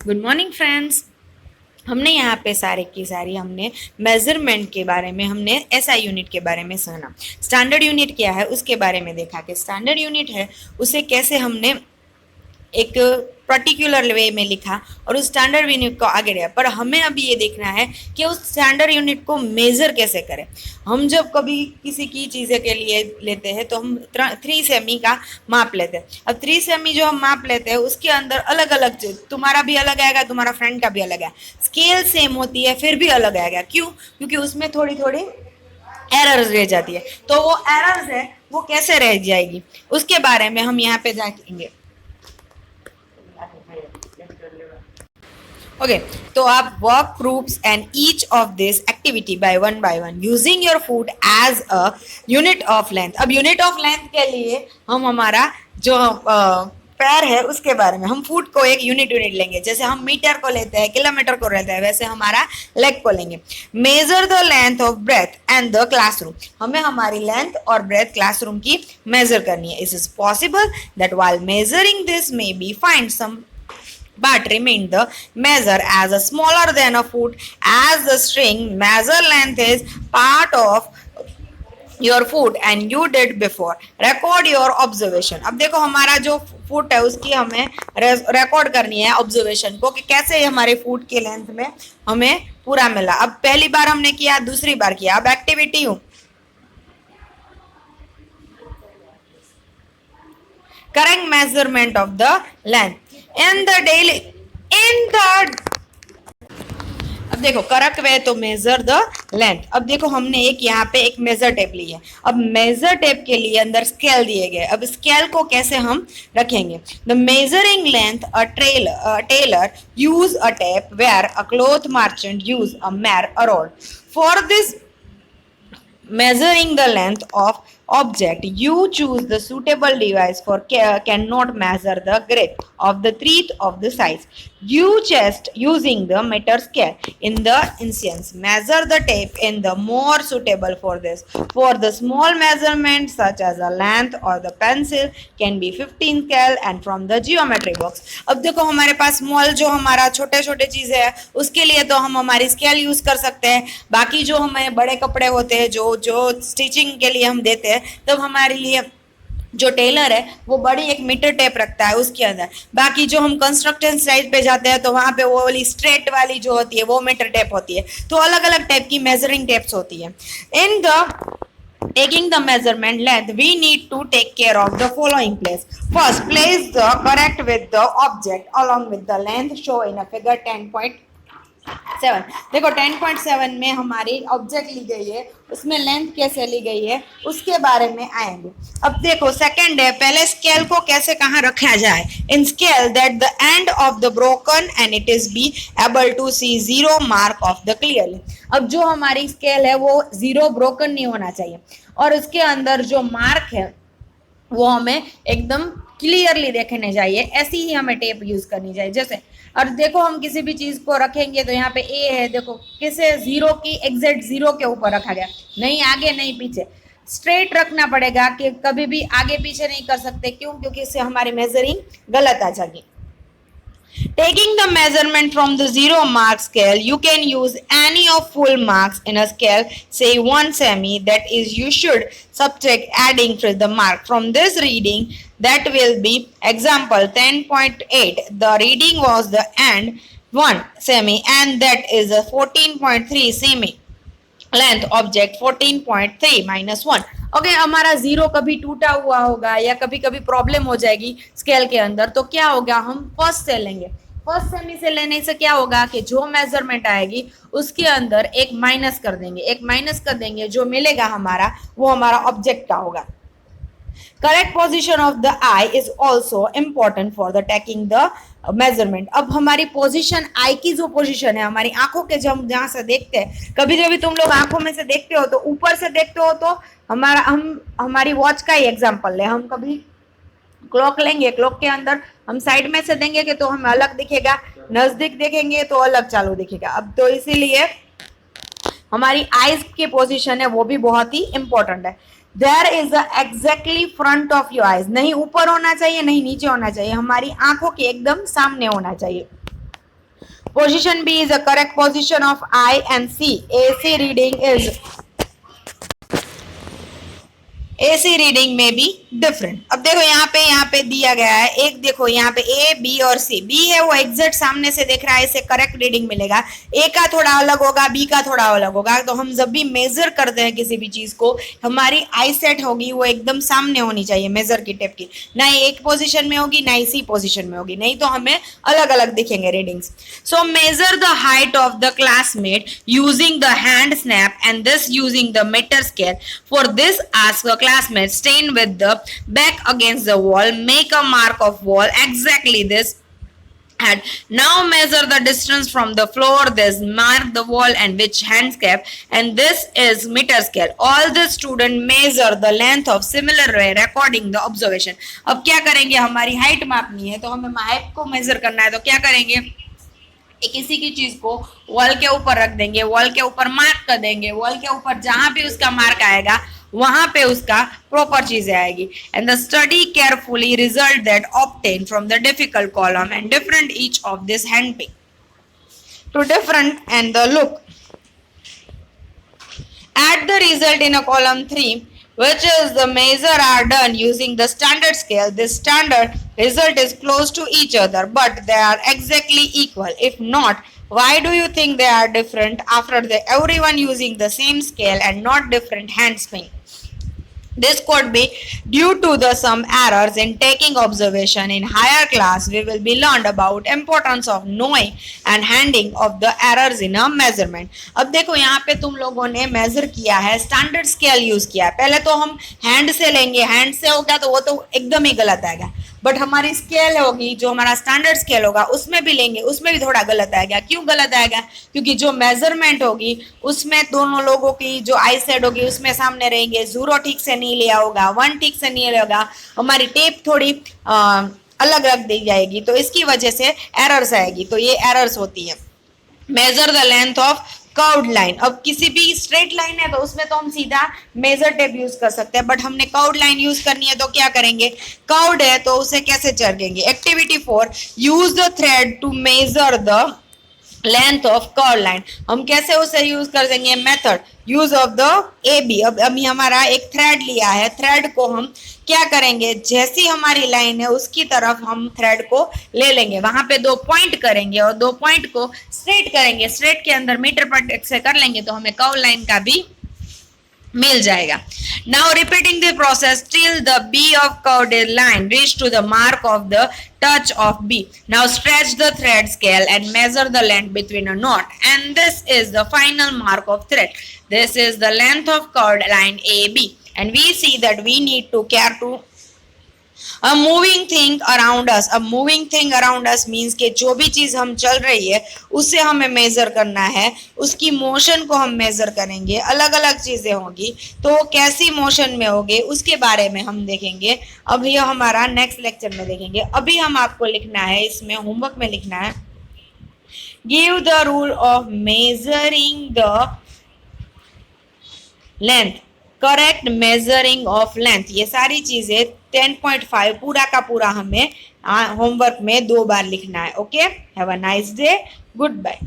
Good morning friends. हमने यहाँ पे सारे की सारी हमने मेजरमेंट के बारे में, हमने एसआई यूनिट के बारे में सुना। स्टैंडर्ड यूनिट क्या है उसके बारे में देखा कि स्टैंडर्ड यूनिट है उसे कैसे हमने एक पर्टिकुलर वे में लिखा और उस स्टैंडर्ड यूनिट को आगे बढ़ाया। पर हमें अभी ये देखना है कि उस स्टैंडर्ड यूनिट को मेजर कैसे करें। हम जब कभी किसी की चीज़ें के लिए लेते हैं तो हम 3 सेमी का माप लेते हैं। अब 3 सेमी जो हम माप लेते हैं उसके अंदर अलग अलग चीज, तुम्हारा भी अलग आएगा, तुम्हारा फ्रेंड का भी अलग है, स्केल सेम होती है फिर भी अलग आएगा। क्यों? क्योंकि उसमें थोड़ी थोड़ी एरर्स रह जाती है। तो वो एरर्स है वो कैसे रह जाएगी उसके बारे में हम यहाँ पे जाएंगे। ओके, तो आप work groups and each of this activity by one using your foot as a unit of length. अब यूनिट ऑफ लेंथ के लिए हम हमारा जो पैर है उसके बारे में, हम फुट को एक यूनिट लेंगे। जैसे हम मीटर को लेते हैं, किलोमीटर को लेते हैं, वैसे हमारा लेग को लेंगे। Measure the length of breath and the classroom. हमें हमारी लेंथ और ब्रेथ क्लासरूम की मेजर करनी है। It is possible that while measuring this may be find some but remain the measure as a smaller than a foot as the string measure length is part of your foot and you did before. Record your observation. अब देखो हमारा जो foot है उसकी हमें record करनी है observation को कि कैसे हमारे फुट के लेंथ में हमें पूरा मिला। अब पहली बार हमने किया, दूसरी बार किया। अब एक्टिविटी हूं, correct measurement of the length in the daily in the। अब देखो करेक्ट वे तो मेजर द लेंथ। अब देखो हमने एक यहाँ पे एक मेजर टेप ली है। अब मेजर टेप के लिए अंदर स्केल दिए गए। अब स्केल को कैसे हम रखेंगे? The measuring length a tailor use a tape where a cloth merchant use a metre a rod. For this measuring the length of object you choose the suitable device for cannot measure the breadth of the teeth of the size you chest using the meter scale in the instance measure the tape in the more suitable for this. For the small measurement such as a length or the pencil can be 15 scale and from the geometry box. अब देखो हमारे पास small जो हमारा छोटे छोटे चीजें है उसके लिए तो हम हमारी स्केल यूज कर सकते हैं। बाकी जो हमें बड़े कपड़े होते हैं जो स्टिचिंग के लिए हम देते हैं तब हमारे लिए जो टेलर है वो बड़ी एक मीटर टेप रखता है उसके अंदर। बाकी जो हम कंस्ट्रक्शन साइट पे जाते हैं तो वहां पे वो वाली स्ट्रेट वाली जो होती है वो मीटर टेप होती है। तो अलग अलग टाइप की मेजरिंग टेप्स होती है। In the taking the measurement length we need to take care of the following place. First, place the correct with the object along with the length show in a figure 10.7। देखो 10.7 में हमारी object ली गई है, उसमें length कैसे ली गई है उसके बारे में आएंगे। अब देखो सेकंड है, पहले स्केल को कैसे कहाँ रखा जाए। In scale that the end of the broken end it is be able to see zero mark of the clearly. अब जो हमारी स्केल है वो जीरो ब्रोकन नहीं होना चाहिए और उसके अंदर जो मार्क है वो हमें एकदम क्लियरली देखने चाहिए। ऐसी ही हमें टेप यूज करनी चाहिए। जैसे और देखो हम किसी भी चीज को रखेंगे तो यहाँ पे ए है, देखो किसे जीरो की एग्जैक्ट जीरो के ऊपर रखा गया, नहीं आगे नहीं पीछे, स्ट्रेट रखना पड़ेगा कि कभी भी आगे पीछे नहीं कर सकते। क्यों? क्योंकि इससे हमारी मेजरिंग गलत आ जाएगी। Taking the measurement from the zero mark scale, you can use any of full marks in a scale, say 1 semi, that is you should subtract adding for the mark. From this reading, that will be example 10.8. The reading was the end 1 semi and that is a 14.3 semi. Length object 14.3 minus 1। Okay, हमारा zero कभी टूटा हुआ होगा या कभी कभी problem हो जाएगी स्केल के अंदर, तो क्या होगा, हम फर्स्ट से लेंगे। फर्स्ट सेमी से लेने से क्या होगा कि जो मेजरमेंट आएगी उसके अंदर एक माइनस कर देंगे, जो मिलेगा हमारा वो हमारा ऑब्जेक्ट का होगा। Correct position of the I is also important for the taking the measurement. अब हमारी पोजीशन, आई की जो पोजीशन है हमारी आंखों के, जब हम जहां से देखते हैं, कभी कभी तुम लोग आंखों में से देखते हो तो ऊपर से देखते हो तो हमारी वॉच का ही एग्जांपल ले, हम कभी क्लॉक लेंगे, क्लॉक के अंदर हम साइड में से देंगे कि तो हमें अलग दिखेगा, नजदीक देखेंगे तो अलग चालू दिखेगा। अब तो इसीलिए हमारी आईज की पोजीशन है वो भी बहुत ही इंपॉर्टेंट है। There is exactly front of your eyes, नहीं ऊपर होना चाहिए नहीं नीचे होना चाहिए, हमारी आंखों के एकदम सामने होना चाहिए। Position B is the correct position of I and C. AC reading में भी डिफरेंट। अब देखो यहाँ पे दिया गया है, एक देखो यहाँ पे ए बी और सी। बी है वो एग्जैक्ट सामने से देख रहा है, इसे करेक्ट रीडिंग मिलेगा। ए का थोड़ा अलग होगा, बी का थोड़ा अलग होगा। तो हम जब भी मेजर करते हैं किसी भी चीज को, हमारी आई सेट होगी वो एकदम सामने होनी चाहिए मेजर की टेप की, ना ही एक पोजिशन में होगी ना ही सी पोजिशन में होगी, नहीं तो हमें अलग अलग दिखेंगे readings. So measure the height of the classmate using the hand snap and this using the metre scale. For this ask the classmate stand with the back against the wall, make a mark of wall exactly this and now measure the distance from the floor, this mark the wall and which hand scale, and this is meter scale. All the student measure the length of similar way recording the observation. अब क्या करेंगे, हमारी height मापनी है तो हमें height को major करना है, तो क्या करेंगे, किसी की चीज को वॉल के ऊपर रख देंगे, वॉल के ऊपर मार्क कर देंगे, वॉल के ऊपर जहां भी उसका मार्क आएगा वहां पे उसका प्रॉपर चीजें आएगी। And the study carefully result that obtain from the difficult column and different each of this hand pick to different and the look at the result in a column 3 which is the measure are done using the standard scale. This standard result is close to each other but they are exactly equal. If not, why do you think they are different after everyone using the same scale and not different hand spin? This could be due to the some errors in taking observation. In higher class, we will be learned about importance of knowing and handling of the errors in a measurement. अब देखो यहाँ पे तुम लोगों ने major किया है, standard scale use किया है। पहले तो हम हैंड से लेंगे, हैंड से होगा तो वो तो एकदम ही गलत आएगा, बट हमारी स्केल होगी जो हमारा स्टैंडर्ड स्केल होगा उसमें भी लेंगे, उसमें भी थोड़ा गलत आएगा। क्यों गलत आएगा, क्योंकि जो मेजरमेंट होगी उसमें दोनों लोगों की जो आई सेट होगी उसमें सामने रहेंगे, 0 ठीक से नहीं लिया होगा, 1 ठीक से नहीं लिया होगा, हमारी टेप थोड़ी अलग रख दी जाएगी, तो इसकी वजह से एरर्स आएगी। तो ये एरर्स होती है। Major the length of curved line. अब किसी भी स्ट्रेट लाइन है तो उसमें तो हम सीधा मेजर टेप यूज कर सकते हैं, बट हमने कर्व्ड लाइन यूज करनी है तो क्या करेंगे, कर्व्ड है तो उसे कैसे चढ़ेंगे। Activity 4, use the thread to measure the length of curve line. हम कैसे उसे यूज कर देंगे, method use of the A B. अब अभी हमारा एक थ्रेड लिया है, थ्रेड को हम क्या करेंगे, जैसी हमारी लाइन है उसकी तरफ हम थ्रेड को ले लेंगे, वहां पे 2 पॉइंट करेंगे और 2 पॉइंट को स्ट्रेट करेंगे, स्ट्रेट के अंदर मीटर पर से कर लेंगे तो हमें कर्व लाइन का भी मिल जाएगा। Now repeating the process till the B of curved line reach to the mark of the touch of B. Now stretch the thread scale and measure the length between a knot, and this is the final mark of thread. This is the length of curved line AB, and we see that we need to care to a moving thing around us. अब moving thing around us means कि जो भी चीज हम चल रही है उसे हमें मेजर करना है, उसकी मोशन को हम मेजर करेंगे। अलग अलग चीजें होंगी तो कैसी मोशन में होगी उसके बारे में हम देखेंगे, अभी हमारा नेक्स्ट लेक्चर में देखेंगे। अभी हम आपको लिखना है, इसमें होमवर्क में लिखना है, give the rule of measuring the length, correct measuring of length. ये सारी चीजें 10.5 पूरा का पूरा हमें होमवर्क में 2 बार लिखना है। Okay, have a nice day, good bye.